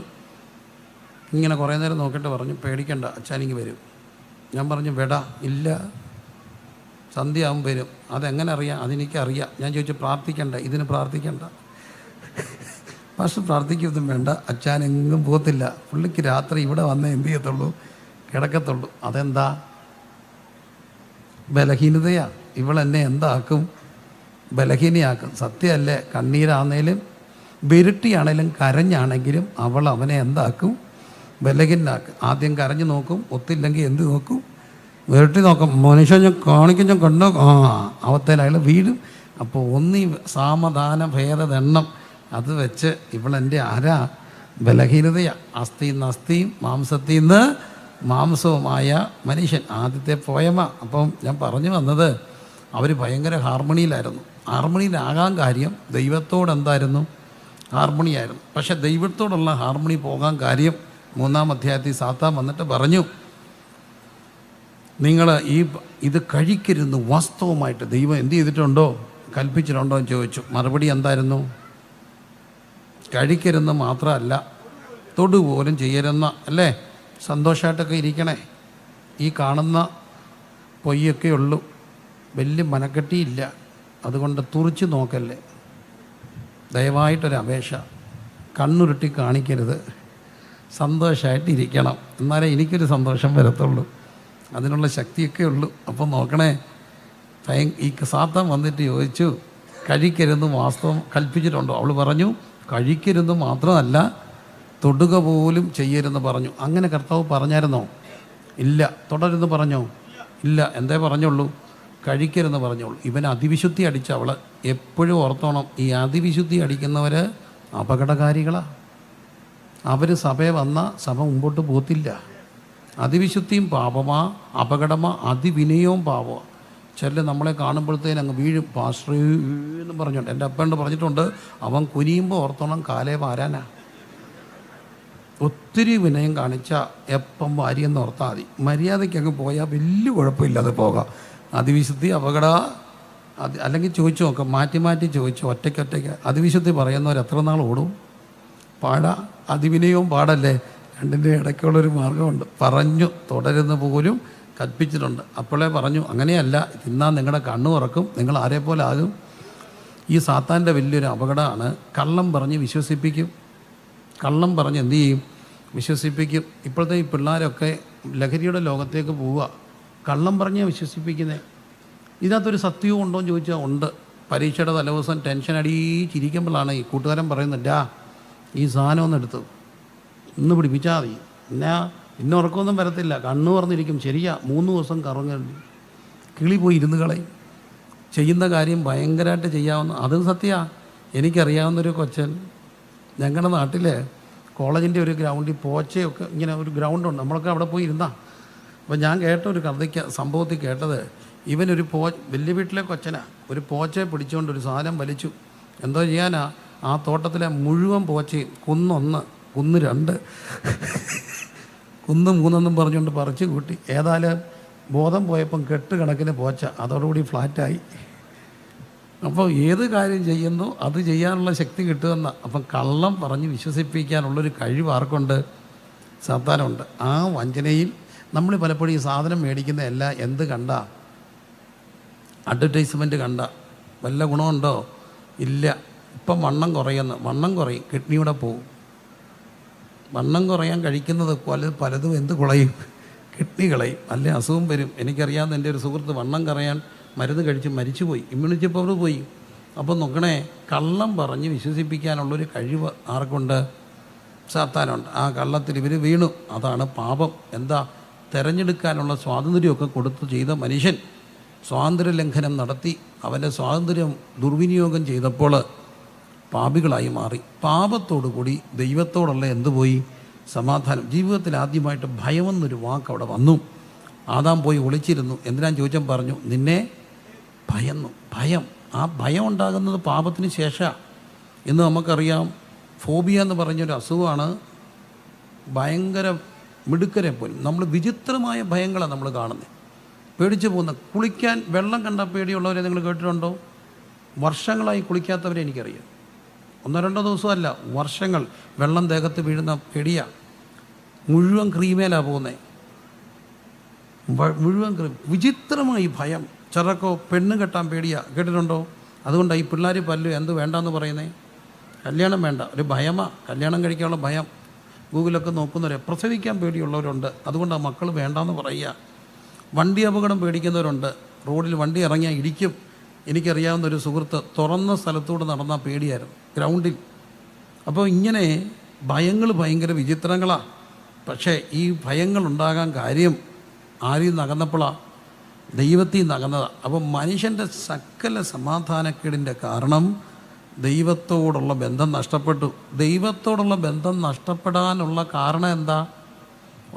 ഇങ്ങനെ കുറേ നേരം നോക്കിയിട്ട് പറഞ്ഞു, പേടിക്കണ്ട, അച്ഛനിങ്ങ് വരും. ഞാൻ പറഞ്ഞു വെട. ഇല്ല, സന്ധ്യയാകുമ്പോൾ വരും. അതെങ്ങനെ അറിയാം? അതെനിക്കറിയാം. ഞാൻ ചോദിച്ചു പ്രാർത്ഥിക്കണ്ട? ഇതിന് പ്രാർത്ഥിക്കണ്ട. പക്ഷെ പ്രാർത്ഥിക്കൊന്നും വേണ്ട, അച്ഛനെങ്ങും പോകത്തില്ല. പുള്ളിക്ക് രാത്രി ഇവിടെ വന്നേ എന്ത് ചെയ്യത്തുള്ളൂ? കിടക്കത്തുള്ളൂ. അതെന്താ? ബലഹീനതയാ. ഇവളെന്നെ എന്താക്കും? ബലഹീനയാക്കും. സത്യമല്ലേ? കണ്ണീരാന്നേലും വിരുട്ടിയാണേലും കരഞ്ഞാണെങ്കിലും അവൾ അവനെ എന്താക്കും? ബലഹീനാക്കും. ആദ്യം കരഞ്ഞു നോക്കും, ഒത്തില്ലെങ്കിൽ എന്ത് നോക്കും? വിരട്ടി നോക്കും. മനുഷ്യൻ ഞാൻ കാണിക്കും, ഞാൻ കണ്ടോ അവത്തേൽ അയാൾ വീഴും. അപ്പോൾ ഒന്നീ സാമധാന ഭേദദണ്ണം അത് വെച്ച് ഇവളെൻ്റെ ആരാ? ബലഹീനതയാ. അസ്ഥിയിൽ നിന്ന് അസ്ഥിയും മാംസത്തിൽ നിന്ന് മാംസവുമായ മനുഷ്യൻ. ആദ്യത്തെ പോയമ. അപ്പം ഞാൻ പറഞ്ഞു വന്നത്, അവർ ഭയങ്കര ഹാർമണിയിലായിരുന്നു. ഹാർമണിയിലാകാൻ കാര്യം ദൈവത്തോടെന്തായിരുന്നു? ഹാർമണിയായിരുന്നു. പക്ഷെ ദൈവത്തോടുള്ള ഹാർമണി പോകാൻ കാര്യം 3-ാം അധ്യായത്തിൽ സാത്താൻ വന്നിട്ട് പറഞ്ഞു, നിങ്ങൾ ഇത് കഴിക്കരുന്ന്. വാസ്തവമായിട്ട് ദൈവം എന്ത് ചെയ്തിട്ടുണ്ടോ? കൽപ്പിച്ചിട്ടുണ്ടോ എന്ന് ചോദിച്ചു. മറുപടി എന്തായിരുന്നു? കഴിക്കരുന്ന് മാത്രമല്ല, തൊടുപോലും ചെയ്യരുന്ന, അല്ലേ? സന്തോഷമായിട്ടൊക്കെ ഇരിക്കണേ. ഈ കാണുന്ന പൊയ്യൊക്കെ ഉള്ളൂ, വലിയ മനക്കെട്ടിയില്ല. അതുകൊണ്ട് തുറിച്ച് നോക്കല്ലേ. ദയവായിട്ടൊരപേക്ഷ, കണ്ണുരുട്ടി കാണിക്കരുത്. സന്തോഷമായിട്ടിരിക്കണം. എന്നാലേ എനിക്കൊരു സന്തോഷം വരത്തുള്ളൂ. അതിനുള്ള ശക്തിയൊക്കെ ഉള്ളൂ. അപ്പം നോക്കണേ, ഈ സാത്താൻ വന്നിട്ട് ചോദിച്ചു, കഴിക്കരുന്ന് വാസ്തവം കൽപ്പിച്ചിട്ടുണ്ടോ? അവൾ പറഞ്ഞു, കഴിക്കരുന്ന് മാത്രമല്ല തൊടുക പോലും ചെയ്യരുതെന്ന് പറഞ്ഞു. അങ്ങനെ കർത്താവ് പറഞ്ഞായിരുന്നോ? ഇല്ല. തുടരുന്ന് പറഞ്ഞോ? ഇല്ല. എന്തേ പറഞ്ഞുള്ളൂ? കഴിക്കരുതെന്ന് പറഞ്ഞോളൂ. ഇവൻ അതിവിശുദ്ധി അടിച്ച അവൾ. എപ്പോഴും ഓർത്തോണം, ഈ അതിവിശുദ്ധി അടിക്കുന്നവർ അപകടകാരികളാണ്. അവർ സഭയെ വന്നാൽ സഭ മുമ്പോട്ട് പോകത്തില്ല. അതിവിശുദ്ധിയും പാപമാ, അപകടമാ, അതിവിനയവും പാപമാണ്. ചില നമ്മളെ കാണുമ്പോഴത്തേനും അങ്ങ് വീഴും. പാസ്റ്റർ എന്ന് പറഞ്ഞോണ്ട് എൻ്റെ അപ്പനോട് പറഞ്ഞിട്ടുണ്ട്, അവൻ കുനിയുമ്പോൾ ഓർത്തോണം കാലേ വാരാനാ. ഒത്തിരി വിനയം കാണിച്ചാൽ എപ്പം വാരിയെന്ന് ഓർത്താൽ മതി. മര്യാദയ്ക്ക് അങ്ങ് പോയാൽ വലിയ കുഴപ്പമില്ലാതെ പോകാം. അതിവിശുദ്ധി അപകട അല്ലെങ്കിൽ ചോദിച്ചു നോക്കാം, മാറ്റി മാറ്റി ചോദിച്ചു, ഒറ്റയ്ക്ക് അതിവിശുദ്ധി പറയുന്നവർ എത്ര നാൾ ഓടും? പാടാ. അതിവിനയവും പാടല്ലേ? രണ്ടിൻ്റെ ഇടയ്ക്കുള്ളൊരു മാർഗമുണ്ട്. പറഞ്ഞു തുടരുന്ന പോലും കൽപ്പിച്ചിട്ടുണ്ട്. അപ്പോഴേ പറഞ്ഞു, അങ്ങനെയല്ല, തിന്നാൽ നിങ്ങളുടെ കണ്ണു തുറക്കും, നിങ്ങൾ ആരെപ്പോലെ ആകും. ഈ സാത്താൻ്റെ വലിയൊരു അപകടമാണ്. കള്ളം പറഞ്ഞ് വിശ്വസിപ്പിക്കും. കള്ളം പറഞ്ഞ് എന്തു ചെയ്യും? വിശ്വസിപ്പിക്കും. ഇപ്പോഴത്തെ ഈ പിള്ളേരൊക്കെ ലഹരിയുടെ ലോകത്തേക്ക് പോവുക. കള്ളം പറഞ്ഞാൽ വിശ്വസിപ്പിക്കുന്നത്. ഇതിനകത്തൊരു സത്യവും ഉണ്ടോ എന്ന് ചോദിച്ചാൽ ഉണ്ട്. പരീക്ഷയുടെ തലേദിവസം ടെൻഷൻ അടിച്ചിരിക്കുമ്പോഴാണ് ഈ കൂട്ടുകാരൻ പറയുന്നത്, ഈ സാധനം ഒന്ന് എടുത്തു ഇന്ന് പിടിപ്പിച്ചാൽ മതി, ഇന്ന ഉറക്കമൊന്നും വരത്തില്ല, കണ്ണു പറഞ്ഞിരിക്കും. ശരിയാ, 3 ദിവസം കറങ്ങി കിളി പോയി ഇരുന്ന് കളയും. ചെയ്യുന്ന കാര്യം ഭയങ്കരമായിട്ട് ചെയ്യാവുന്ന, അതും സത്യമാണ്. എനിക്കറിയാവുന്നൊരു കൊച്ചൻ ഞങ്ങളുടെ നാട്ടിൽ കോളേജിൻ്റെ ഒരു ഗ്രൗണ്ടിൽ പോച്ചയൊക്കെ ഇങ്ങനെ ഒരു ഗ്രൗണ്ടുണ്ട്, നമ്മളൊക്കെ അവിടെ പോയി ഇരുന്നാ. അപ്പോൾ ഞാൻ കേട്ട ഒരു സംഭവത്തിൽ കേട്ടത്, ഇവനൊരു വലിയ വീട്ടിലെ കൊച്ചനാ, ഒരു പോച്ചയെ പിടിച്ചുകൊണ്ട് ഒരു സാധനം വലിച്ചു. എന്തോ ചെയ്യാനാ? ആ തോട്ടത്തിലെ മുഴുവൻ പോച്ചയും കുന്ന് 1, കുന്ന് 2, കുന്ന് 3 പറഞ്ഞുകൊണ്ട് പറിച്ചു കൂട്ടി. ഏതായാലും ബോധം പോയപ്പം കണക്കിന് പോച്ച അതോടുകൂടി ഫ്ലാറ്റായി. അപ്പോൾ ഏത് കാര്യം ചെയ്യുന്നു അത് ചെയ്യാനുള്ള ശക്തി കിട്ടുമെന്ന. അപ്പം കള്ളം പറഞ്ഞ് വിശ്വസിപ്പിക്കാനുള്ളൊരു കഴിവ് ആർക്കുണ്ട്? സാത്താനുണ്ട്. ആ വഞ്ചനയിൽ നമ്മൾ പലപ്പോഴും ഈ സാധനം മേടിക്കുന്ന എല്ലാം എന്ത് കണ്ട, അഡ്വർടൈസ്മെൻറ്റ് കണ്ട വല്ല ഗുണമുണ്ടോ? ഇല്ല. ഇപ്പം വണ്ണം കുറയും, കിഡ്നിയുടെ പോവും. വണ്ണം കുറയാൻ കഴിക്കുന്നത് പലതും എന്ത് കുളയും? കിഡ്നി കളയും, അല്ലെ അസുഖം വരും. എനിക്കറിയാവുന്ന എൻ്റെ ഒരു സുഹൃത്ത് വണ്ണം കുറയാൻ മരുന്ന് കഴിച്ച് മരിച്ചുപോയി, ഇമ്മ്യൂണിറ്റി പവർ പോയി. അപ്പം നോക്കണേ, കള്ളം പറഞ്ഞ് വിശ്വസിപ്പിക്കാനുള്ളൊരു കഴിവ് ആർക്കുണ്ട്? സാത്താനുണ്ട്. ആ കള്ളത്തിൽ ഇവർ വീണു. അതാണ് പാപം. എന്താ? തിരഞ്ഞെടുക്കാനുള്ള സ്വാതന്ത്ര്യമൊക്കെ കൊടുത്തു ചെയ്ത മനുഷ്യൻ സ്വാതന്ത്ര്യ ലംഘനം നടത്തി അവൻ്റെ സ്വാതന്ത്ര്യം ദുർവിനിയോഗം ചെയ്തപ്പോൾ പാപികളായി മാറി. പാപത്തോടുകൂടി ദൈവത്തോടുള്ള എന്തുപോയി? സമാധാനം. ജീവിതത്തിൽ ആദ്യമായിട്ട് ഭയമെന്നൊരു വാക്ക് അവിടെ വന്നു. ആദാം പോയി ഒളിച്ചിരുന്നു. എന്തിനാന്ന് ചോദിച്ചാൽ പറഞ്ഞു, നിന്നെ ഭയന്നു. ഭയം. ആ ഭയം ഉണ്ടാകുന്നത് പാപത്തിന് ശേഷമാണ്. ഇന്ന് നമുക്കറിയാം, ഫോബിയ എന്ന് പറഞ്ഞൊരു അസുഖമാണ്. ഭയങ്കര മിടുക്കരെ പോലും നമ്മൾ വിചിത്രമായ ഭയങ്ങളാണ് നമ്മൾ കാണുന്നത്. പേടിച്ചു പോകുന്ന, കുളിക്കാൻ വെള്ളം കണ്ട പേടിയുള്ളവരെ നിങ്ങൾ കേട്ടിട്ടുണ്ടോ? വർഷങ്ങളായി കുളിക്കാത്തവരെ എനിക്കറിയാം. 1-2 ദിവസമല്ല, വർഷങ്ങൾ വെള്ളം ദേഹത്ത് വീഴുന്ന പേടിയാണ്. മുഴുവൻ ക്രീമേലാണ് പോകുന്നത്, മുഴുവൻ വിചിത്രമായി ഭയം. ചിലർക്കോ പെണ്ണ് കെട്ടാൻ പേടിയാണ്, കേട്ടിട്ടുണ്ടോ? അതുകൊണ്ടാണ് ഈ പിള്ളേർ പല്ലും എന്ത് വേണ്ടെന്ന് പറയുന്നത്. കല്യാണം വേണ്ട, ഒരു ഭയമാണ്. കല്യാണം കഴിക്കാനുള്ള ഭയം. ഗൂഗിളൊക്കെ നോക്കുന്നവരെ പ്രസവിക്കാൻ പേടിയുള്ളവരുണ്ട്, അതുകൊണ്ടാണ് മക്കൾ വേണ്ടാന്ന് പറയുക. വണ്ടി അപകടം പേടിക്കുന്നവരുണ്ട്, റോഡിൽ വണ്ടി ഇറങ്ങിയാൽ ഇടിക്കും. എനിക്കറിയാവുന്ന ഒരു സുഹൃത്ത് തുറന്ന സ്ഥലത്തൂടെ നടന്നാൽ പേടിയായിരുന്നു, ഗ്രൗണ്ടിൽ. അപ്പോൾ ഇങ്ങനെ ഭയങ്ങൾ ഭയങ്കര വിചിത്രങ്ങളാണ്. പക്ഷേ ഈ ഭയങ്ങളുണ്ടാകാൻ കാര്യം ആരിൽ നകന്നപ്പോഴാണ്? ദൈവത്തിൽ നകന്നതാണ്. അപ്പോൾ മനുഷ്യൻ്റെ സകല സമാധാനക്കേടിൻ്റെ കാരണം ദൈവത്തോടുള്ള ബന്ധം നഷ്ടപ്പെട്ടു. ദൈവത്തോടുള്ള ബന്ധം നഷ്ടപ്പെടാനുള്ള കാരണം എന്താ?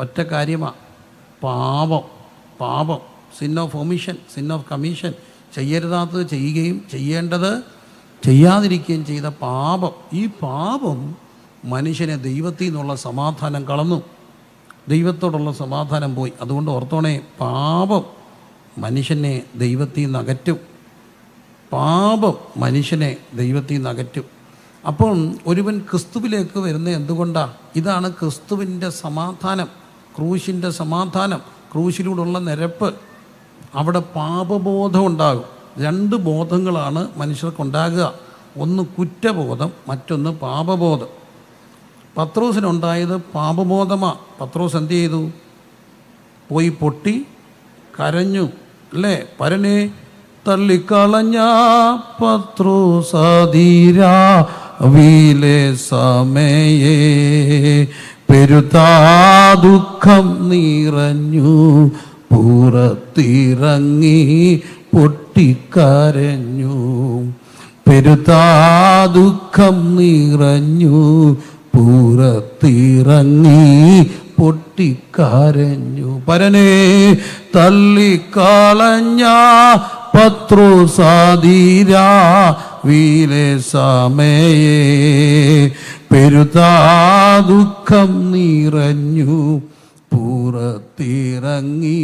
ഒറ്റ കാര്യമാണ്, പാപം. Sin of omission, sin of commission. ചെയ്യരുതാത്തത് ചെയ്യുകയും ചെയ്യേണ്ടത് ചെയ്യാതിരിക്കുകയും ചെയ്ത പാപം. ഈ പാപം മനുഷ്യനെ ദൈവത്തിൽ നിന്നുള്ള സമാധാനം കളഞ്ഞു. ദൈവത്തോടുള്ള സമാധാനം പോയി. അതുകൊണ്ട് ഓർത്തോണേ, പാപം മനുഷ്യനെ ദൈവത്തിൽ നിന്ന് അകറ്റും. പാപം മനുഷ്യനെ ദൈവത്തിൽ നിന്ന് അകറ്റും. അപ്പം ഒരുവൻ ക്രിസ്തുവിലേക്ക് വരുന്നത് എന്തുകൊണ്ടാണ്? ഇതാണ് ക്രിസ്തുവിൻ്റെ സമാധാനം, ക്രൂശിൻ്റെ സമാധാനം, ക്രൂശിലൂടെയുള്ള നിരപ്പ്. അവിടെ പാപബോധം ഉണ്ടാകും. 2 ബോധങ്ങളാണ് മനുഷ്യർക്കുണ്ടാകുക. ഒന്ന് കുറ്റബോധം, മറ്റൊന്ന് പാപബോധം. പത്രോസിനുണ്ടായത് പാപബോധമാണ്. പത്രോസ് എന്ത് ചെയ്തു? പോയി പൊട്ടി കരഞ്ഞു, അല്ലേ? പരനെ തള്ളിക്കളഞ്ഞ പത്രോസാധീരാവിലെ സമയേ പെരുതാ ദുഃഖം നിറഞ്ഞു പുറത്തിറങ്ങി പൊട്ടിക്കരഞ്ഞു. പെരുതാ ദുഃഖം നിറഞ്ഞു പുറത്തിറങ്ങി പൊട്ടിക്കരഞ്ഞു. പരനെ തള്ളിക്കളഞ്ഞ പത്രോസാധീരാവിലെ സമയേ പെരുതാ ദുഃഖം നിറഞ്ഞു പുറത്തിറങ്ങി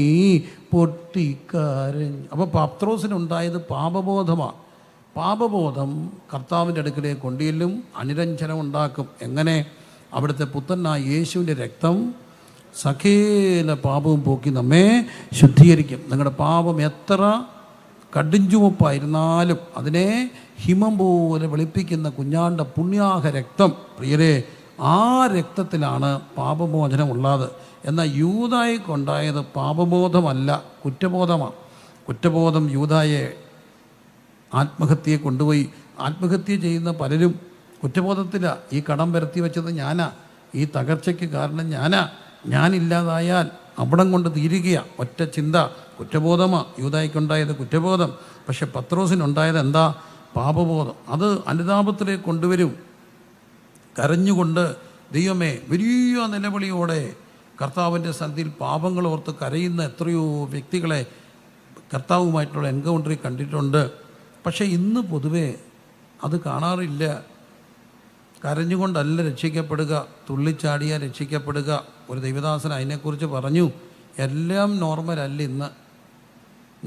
പൊട്ടിക്കരഞ്ഞു. അപ്പോൾ പത്രോസിനുണ്ടായത് പാപബോധമാണ്. പാപബോധം കർത്താവിൻ്റെ അടുക്കലേക്ക് കൊണ്ടുചെല്ലും, അനുരഞ്ജനം ഉണ്ടാക്കും. എങ്ങനെ? അവിടുത്തെ പുത്രനായ യേശുവിൻ്റെ രക്തം സകല പാപവും പോക്കി നമ്മെ ശുദ്ധീകരിക്കും. നിങ്ങളുടെ പാപം എത്ര കടുംചുവപ്പായിരുന്നാലും അതിനെ ഹിമം പോലെ വെളുപ്പിക്കുന്ന കുഞ്ഞാണ്ട പുണ്യാഹ രക്തം, പ്രിയരെ, ആ രക്തത്തിലാണ് പാപമോചനമുള്ളത്. എന്നാൽ യൂദായിക്കുണ്ടായത് പാപബോധമല്ല, കുറ്റബോധമാണ്. കുറ്റബോധം യൂദായെ ആത്മഹത്യയെ കൊണ്ടുപോയി. ആത്മഹത്യ ചെയ്യുന്ന പലരും കുറ്റബോധത്തിലാണ്. ഈ കടം വരുത്തി വെച്ചത് ഞാനാ, ഈ തകർച്ചയ്ക്ക് കാരണം ഞാനാ, ഞാനില്ലാതായാൽ അവിടം കൊണ്ട് തീരുകയാണ്. ഒറ്റ ചിന്ത, കുറ്റബോധമാണ്. യൂദായിക്കുണ്ടായത് കുറ്റബോധം. പക്ഷെ പത്രോസിനുണ്ടായത് എന്താ? പാപബോധം. അത് അനുതാപത്തിലേക്ക് കൊണ്ടുവരും. കരഞ്ഞുകൊണ്ട്, ദൈവമേ, വലിയ നിലവിളിയോടെ കർത്താവിൻ്റെ സന്ധിയിൽ പാപങ്ങൾ ഓർത്ത് കരയുന്ന എത്രയോ വ്യക്തികളെ കർത്താവുമായിട്ടുള്ള എൻകൗണ്ടറിൽ കണ്ടിട്ടുണ്ട്. പക്ഷേ ഇന്ന് പൊതുവേ അത് കാണാറില്ല. കരഞ്ഞുകൊണ്ടല്ല രക്ഷിക്കപ്പെടുക, തുള്ളിച്ചാടിയാൽ രക്ഷിക്കപ്പെടുക. ഒരു ദൈവദാസൻ അതിനെക്കുറിച്ച് പറഞ്ഞു, എല്ലാം നോർമലല്ല ഇന്ന്.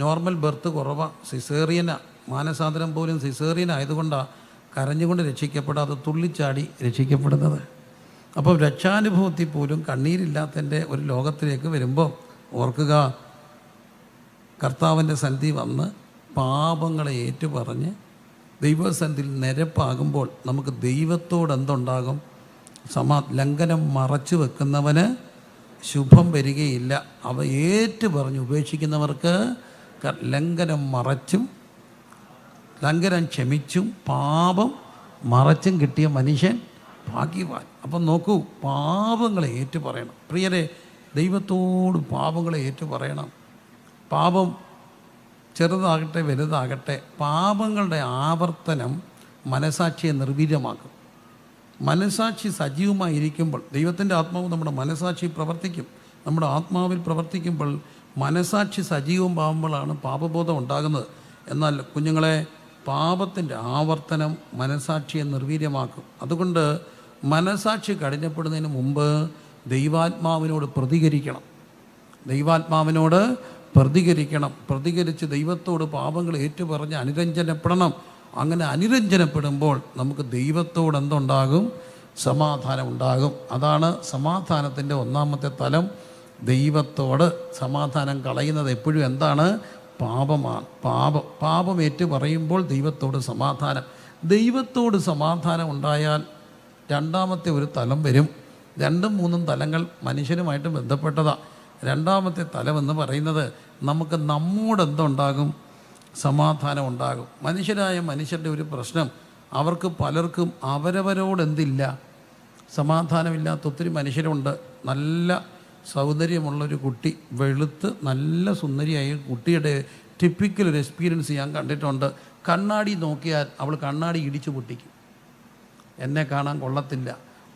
നോർമൽ ബർത്ത് കുറവാണ്, സിസേറിയനാണ്. മാനസാന്തരം പോലും സിസേറിയൻ ആയതുകൊണ്ടാണ് കരഞ്ഞുകൊണ്ട് രക്ഷിക്കപ്പെടാതെ തുള്ളിച്ചാടി രക്ഷിക്കപ്പെടുന്നത്. അപ്പോൾ രക്ഷാനുഭവത്തിൽ പോലും കണ്ണീരില്ലാത്തതിൻ്റെ ഒരു ലോകത്തിലേക്ക് വരുമ്പോൾ ഓർക്കുക, കർത്താവിൻ്റെ സന്ധി വന്ന് പാപങ്ങളെ ഏറ്റുപറഞ്ഞ് ദൈവസന്ധിയിൽ നിരപ്പാകുമ്പോൾ നമുക്ക് ദൈവത്തോട് എന്തുണ്ടാകും? ലംഘനം മറച്ചു വെക്കുന്നവന് ശുഭം വരികയില്ല. അവ ഏറ്റുപറഞ്ഞ് ഉപേക്ഷിക്കുന്നവർക്ക് ലംഘനം മറച്ചും ലംഘനം ക്ഷമിച്ചും പാപം മറച്ചും കിട്ടിയ മനുഷ്യൻ ഭാഗ്യവാൻ. അപ്പം നോക്കൂ, പാപങ്ങളെ ഏറ്റുപറയണം. പ്രിയരെ, ദൈവത്തോട് പാപങ്ങളെ ഏറ്റുപറയണം. പാപം ചെറുതാകട്ടെ വലുതാകട്ടെ, പാപങ്ങളുടെ ആവർത്തനം മനസാക്ഷിയെ നിർവീര്യമാക്കും. മനസാക്ഷി സജീവമായിരിക്കുമ്പോൾ ദൈവത്തിൻ്റെ ആത്മാവ് നമ്മുടെ മനസാക്ഷി പ്രവർത്തിക്കും. നമ്മുടെ ആത്മാവിൽ പ്രവർത്തിക്കുമ്പോൾ മനസാക്ഷി സജീവമാകുമ്പോഴാണ് പാപബോധം ഉണ്ടാകുന്നത്. എന്നാൽ കുഞ്ഞുങ്ങളെ, പാപത്തിൻ്റെ ആവർത്തനം മനസാക്ഷിയെ നിർവീര്യമാക്കും. അതുകൊണ്ട് മനസാക്ഷി കഠിനപ്പെടുന്നതിന് മുമ്പ് ദൈവാത്മാവിനോട് പ്രതികരിക്കണം. ദൈവാത്മാവിനോട് പ്രതികരിക്കണം. പ്രതികരിച്ച് ദൈവത്തോട് പാപങ്ങൾ ഏറ്റുപറഞ്ഞ് അനുരഞ്ജനപ്പെടണം. അങ്ങനെ അനുരഞ്ജനപ്പെടുമ്പോൾ നമുക്ക് ദൈവത്തോട് എന്തുണ്ടാകും? സമാധാനം ഉണ്ടാകും. അതാണ് സമാധാനത്തിൻ്റെ ഒന്നാമത്തെ തലം. ദൈവത്തോട് സമാധാനം കളയുന്നത് എപ്പോഴും എന്താണ്? പാപമാണ്. പാപം ഏറ്റു പറയുമ്പോൾ ദൈവത്തോട് സമാധാനം. ദൈവത്തോട് സമാധാനം ഉണ്ടായാൽ രണ്ടാമത്തെ ഒരു തലം വരും. 2-3 തലങ്ങൾ മനുഷ്യനുമായിട്ട് ബന്ധപ്പെട്ടതാണ്. രണ്ടാമത്തെ തലമെന്ന് പറയുന്നത് നമുക്ക് നമ്മോട് എന്തുണ്ടാകും? സമാധാനം ഉണ്ടാകും. മനുഷ്യരായ മനുഷ്യരുടെ ഒരു പ്രശ്നം, അവർക്ക് പലർക്കും അവരവരോടെന്തില്ല? സമാധാനമില്ലാത്ത ഒത്തിരി മനുഷ്യരുണ്ട്. നല്ല സൗന്ദര്യമുള്ളൊരു കുട്ടി, വെളുത്ത് നല്ല സുന്ദരിയായ കുട്ടിയുടെ ടിപ്പിക്കൽ ഒരു എക്സ്പീരിയൻസ് ഞാൻ കണ്ടിട്ടുണ്ട്. കണ്ണാടി നോക്കിയാൽ അവൾ കണ്ണാടി ഇടിച്ചു പൊട്ടിക്കും. എന്നെ കാണാൻ കൊള്ളത്തില്ല.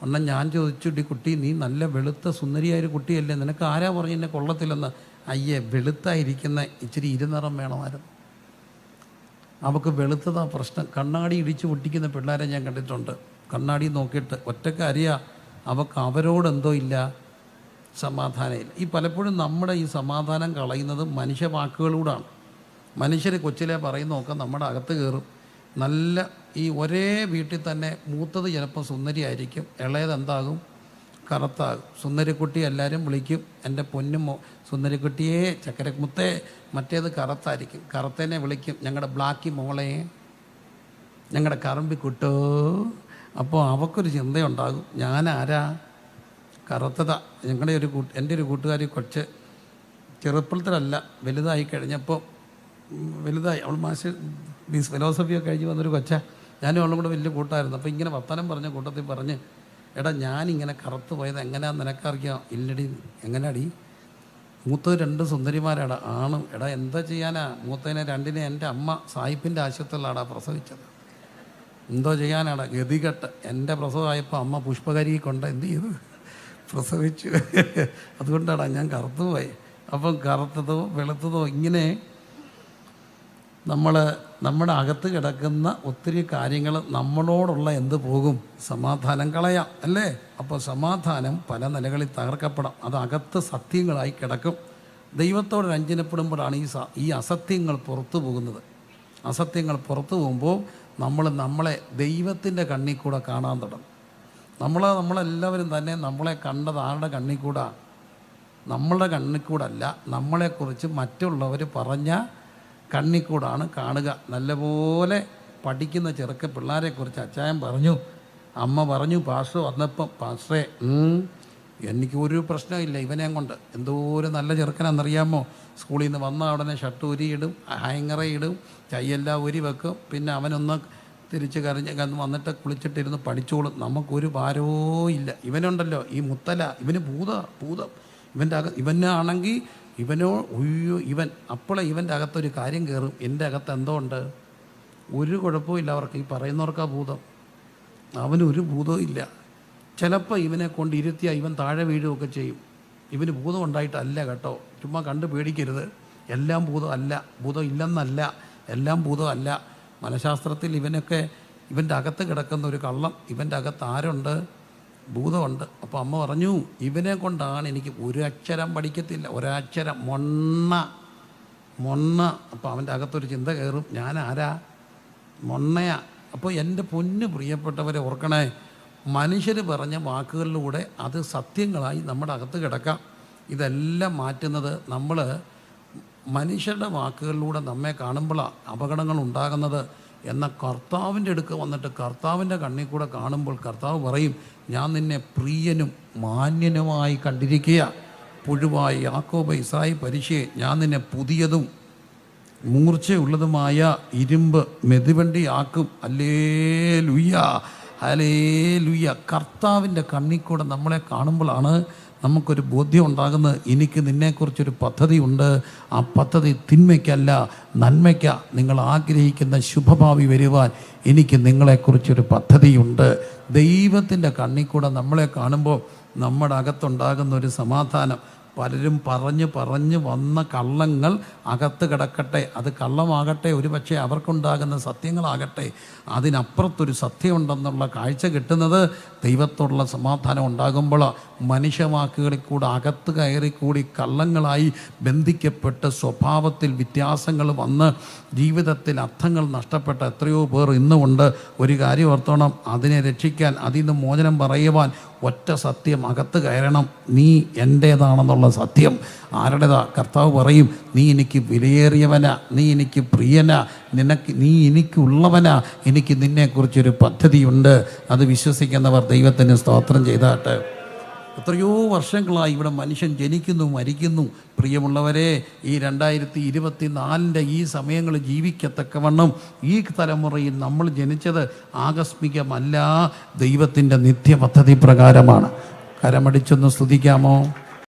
ഒന്നും ഞാൻ ചോദിച്ചുടി, കുട്ടി നീ നല്ല വെളുത്ത സുന്ദരിയായൊരു കുട്ടിയല്ലേ, നിനക്ക് ആരാ പറഞ്ഞ് എന്നെ കൊള്ളത്തില്ലെന്ന്? അയ്യേ, വെളുത്തായിരിക്കുന്ന ഇച്ചിരി ഇരുനിറം വേണമായിരുന്നു. അവൾക്ക് വെളുത്തതാ പ്രശ്നം. കണ്ണാടി ഇടിച്ചു പൊട്ടിക്കുന്ന പിള്ളേരെ ഞാൻ കണ്ടിട്ടുണ്ട്. കണ്ണാടി നോക്കിയിട്ട് ഒറ്റക്ക് അറിയാ അവൾക്ക് അവരോടെന്തോ ഇല്ല, സമാധാനമില്ല. ഈ പലപ്പോഴും നമ്മുടെ ഈ സമാധാനം കളയുന്നത് മനുഷ്യവാക്കുകളൂടാണ്. മനുഷ്യർ കൊച്ചിലെ പറയുന്നതൊക്കെ നമ്മുടെ അകത്ത് കയറും. നല്ല ഈ ഒരേ വീട്ടിൽ തന്നെ മൂത്തത് ചിലപ്പോൾ സുന്ദരിയായിരിക്കും, ഇളയത് എന്താകും? കറുത്താകും. സുന്ദരിക്കുട്ടി എല്ലാവരും വിളിക്കും എൻ്റെ പൊന്നും സുന്ദരിക്കുട്ടിയെ, ചക്കരമുത്തേ. മറ്റേത് കറുത്തായിരിക്കും, കറുത്തേനെ വിളിക്കും ഞങ്ങളുടെ ബ്ലാക്കി മോളെ, ഞങ്ങളുടെ കറമ്പിക്കുട്ടോ. അപ്പോൾ അവൾക്കൊരു ചിന്തയുണ്ടാകും, ഞാനാരാ? കറുത്തതാ. എൻ്റെ ഒരു കൂട്ടുകാരി കൊച്ച് ചെറുപ്പത്തിലല്ല, വലുതായി കഴിഞ്ഞപ്പോൾ വലുതായി. അവൾ ഫിലോസഫിയൊക്കെ കഴിഞ്ഞ് വന്നൊരു കൊച്ച. ഞാനും അവളും കൂടെ വലിയ കൂട്ടായിരുന്നു. അപ്പോൾ ഇങ്ങനെ വർത്തമാനം പറഞ്ഞ കൂട്ടത്തിൽ പറഞ്ഞ്, എടാ ഞാനിങ്ങനെ കറുത്ത് പോയത് എങ്ങനെയാണെന്ന് നിനക്കറിയാം? ഇല്ലടി. എങ്ങനെയാടി? മൂത്തത് 2 സുന്ദരിമാരാടാ. ആണ്. എടാ എന്താ ചെയ്യാനാ? മൂത്തതിനെ 2 എൻ്റെ അമ്മ സായിപ്പിൻ്റെ ആശുപത്രിയിലാടാ പ്രസവിച്ചത്. എന്തോ ചെയ്യാനാടാ ഗതികെട്ട്. എൻ്റെ പ്രസവമായപ്പോൾ അമ്മ പുഷ്പകരി കൊണ്ട് എന്ത് ചെയ്തു? പ്രസവിച്ചു. അതുകൊണ്ടാടാ ഞാൻ കറുത്തുപോയി. അപ്പം കറുത്തതോ വെളുത്തതോ ഇങ്ങനെ നമ്മുടെ അകത്ത് കിടക്കുന്ന ഒത്തിരി കാര്യങ്ങൾ നമ്മളോടുള്ള എന്ത് പോകും? സമാധാനം കളയാം അല്ലേ? അപ്പോൾ സമാധാനം പല നിലകളിൽ തകർക്കപ്പെടാം. അത് അകത്ത് സത്യങ്ങളായി കിടക്കും. ദൈവത്തോട് രഞ്ജനപ്പെടുമ്പോഴാണ് ഈ അസത്യങ്ങൾ പുറത്തു പോകുന്നത്. അസത്യങ്ങൾ പുറത്തു പോകുമ്പോൾ നമ്മളെ ദൈവത്തിൻ്റെ കണ്ണിൽ കൂടെ കാണാൻ തുടങ്ങും. നമ്മളെല്ലാവരും തന്നെ നമ്മളെ കണ്ടത് ആരുടെ കണ്ണിൽ കൂടാ? നമ്മളുടെ കണ്ണിൽ കൂടല്ല, നമ്മളെക്കുറിച്ച് മറ്റുള്ളവർ പറഞ്ഞ കണ്ണിൽ കൂടാണ് കാണുക. നല്ലപോലെ പഠിക്കുന്ന പിള്ളേരെക്കുറിച്ച് അച്ചായൻ പറഞ്ഞു, അമ്മ പറഞ്ഞു, പാസ്റ്റർ വന്നപ്പം, പാസ്റ്ററെ എനിക്ക് ഒരു പ്രശ്നമില്ല ഇവനെ കൊണ്ട്. എന്തോരം നല്ല ചെറുക്കനാണെന്നറിയാമോ? സ്കൂളിൽ നിന്ന് വന്ന ഉടനെ ഷർട്ട് ഉരിയിടും, ഹാങ്ങറയിടും, കൈയെല്ലാം ഉരി വെക്കും. പിന്നെ അവനൊന്ന് തിരിച്ച് കരഞ്ഞ് വന്നിട്ട് കുളിച്ചിട്ടിരുന്ന് പഠിച്ചോളും. നമുക്കൊരു ഭാരവും ഇല്ല. ഇവനുണ്ടല്ലോ ഈ മുത്തല, ഇവന് ഭൂതം. ഇവനാണെങ്കിൽ അപ്പോളെ ഇവൻ്റെ അകത്തൊരു കാര്യം കയറും. എൻ്റെ അകത്ത് എന്തോ ഉണ്ട്? ഒരു കുഴപ്പമില്ല അവർക്ക്. ഈ പറയുന്നവർക്കാ ഭൂതം. അവനൊരു ഭൂതവും ഇല്ല. ചിലപ്പോൾ ഇവനെ കൊണ്ട് ഇരുത്തിയാൽ ഇവൻ താഴെ വീഴുകയൊക്കെ ചെയ്യും. ഇവന് ഭൂതം ഉണ്ടായിട്ടല്ല കേട്ടോ, ചുമ്മാ കണ്ട് പേടിക്കരുത്. എല്ലാം ഭൂതം അല്ല, ഭൂതം ഇല്ലെന്നല്ല, എല്ലാം ഭൂതം അല്ല. മനഃശാസ്ത്രത്തിൽ ഇവൻ്റെ അകത്ത് കിടക്കുന്ന ഒരു കള്ളം, ഇവൻ്റെ അകത്ത് ആരുണ്ട്? ഭൂതമുണ്ട്. അപ്പോൾ അമ്മ പറഞ്ഞു, ഇവനെ കൊണ്ടാണ് എനിക്ക് ഒരു അക്ഷരം പഠിക്കത്തില്ല, ഒരക്ഷരം മൊണ്ണ. അപ്പോൾ അവൻ്റെ അകത്തൊരു ചിന്ത കയറും, ഞാൻ ആരാ? മൊണ്ണയാ. അപ്പോൾ എൻ്റെ പൊന്ന് പ്രിയപ്പെട്ടവരെ ഓർക്കണേ, മനുഷ്യർ പറഞ്ഞ വാക്കുകളിലൂടെ അത് സത്യങ്ങളായി നമ്മുടെ അകത്ത് കിടക്കാം. ഇതെല്ലാം മാറ്റുന്നത് നമ്മൾ മനുഷ്യരുടെ വാക്കുകളിലൂടെ നമ്മെ കാണുമ്പോഴാണ് അപകടങ്ങൾ ഉണ്ടാകുന്നത്. എന്നാൽ കർത്താവിൻ്റെ അടുക്ക് വന്നിട്ട് കർത്താവിൻ്റെ കണ്ണിൽ കൂടെ കാണുമ്പോൾ കർത്താവ് പറയും, ഞാൻ നിന്നെ പ്രിയനും മാന്യനുമായി കണ്ടിരിക്കുക. പുഴുവായി യാക്കോബ് ഇസ്രായി പരിശയെ ഞാൻ നിന്നെ പുതിയതും മൂർച്ചയുള്ളതുമായ ഇരുമ്പ് മെതിവണ്ടിയാക്കും. Hallelujah, hallelujah. കർത്താവിൻ്റെ കണ്ണിൽ കൂടെ നമ്മളെ കാണുമ്പോഴാണ് നമുക്കൊരു ബോധ്യം ഉണ്ടാകുന്നത്, എനിക്ക് നിന്നെക്കുറിച്ചൊരു പദ്ധതിയുണ്ട്. ആ പദ്ധതി തിന്മയ്ക്കല്ല, നന്മയ്ക്ക. നിങ്ങൾ ആഗ്രഹിക്കുന്ന ശുഭഭാവി വരുവാൻ എനിക്ക് നിങ്ങളെക്കുറിച്ചൊരു പദ്ധതിയുണ്ട്. ദൈവത്തിൻ്റെ കണ്ണിൽ കൂടെ നമ്മളെ കാണുമ്പോൾ നമ്മുടെ അകത്തുണ്ടാകുന്ന ഒരു സമാധാനം. പലരും പറഞ്ഞു വന്ന കള്ളങ്ങൾ അകത്ത് കിടക്കട്ടെ. അത് കള്ളമാകട്ടെ, ഒരു പക്ഷേ അവർക്കുണ്ടാകുന്ന സത്യങ്ങളാകട്ടെ, അതിനപ്പുറത്തൊരു സത്യമുണ്ടെന്നുള്ള കാഴ്ച കിട്ടുന്നത് ദൈവത്തോടുള്ള സമാധാനം ഉണ്ടാകുമ്പോൾ. മനുഷ്യവാക്കുകളിൽ കൂടെ അകത്ത് കയറിക്കൂടി കള്ളങ്ങളായി ബന്ധിക്കപ്പെട്ട് സ്വഭാവത്തിൽ വ്യത്യാസങ്ങൾ വന്ന് ജീവിതത്തിൽ അർത്ഥങ്ങൾ നഷ്ടപ്പെട്ട എത്രയോ പേർ ഇന്നുമുണ്ട്. ഒരു കാര്യം ഓർത്തോണം, അതിനെ രക്ഷിക്കാൻ, അതിൽ നിന്ന് മോചനം പറയുവാൻ ഒറ്റ സത്യം അകത്ത് കയറണം. നീ എൻ്റേതാണെന്നുള്ള സത്യം. ആരുടേതാ? കർത്താവ് പറയും, നീ എനിക്ക് വിലയേറിയവനാ, നീ എനിക്ക് പ്രിയനാ, നീ എനിക്കുള്ളവനാ, എനിക്ക് നിന്നെക്കുറിച്ചൊരു പദ്ധതിയുണ്ട്. അത് വിശ്വസിക്കുന്നവർ ദൈവത്തിന് സ്തോത്രം ചെയ്താട്ടെ. എത്രയോ വർഷങ്ങളായി ഇവിടെ മനുഷ്യൻ ജനിക്കുന്നു, മരിക്കുന്നു. പ്രിയമുള്ളവരെ, ഈ 2024 ഈ സമയങ്ങൾ ജീവിക്കത്തക്കവണ്ണം ഈ തലമുറയിൽ നമ്മൾ ജനിച്ചത് ആകസ്മികമല്ല, ദൈവത്തിൻ്റെ നിത്യപദ്ധതി പ്രകാരമാണ്. കരമടിച്ചൊന്ന് സ്തുതിക്കാമോ?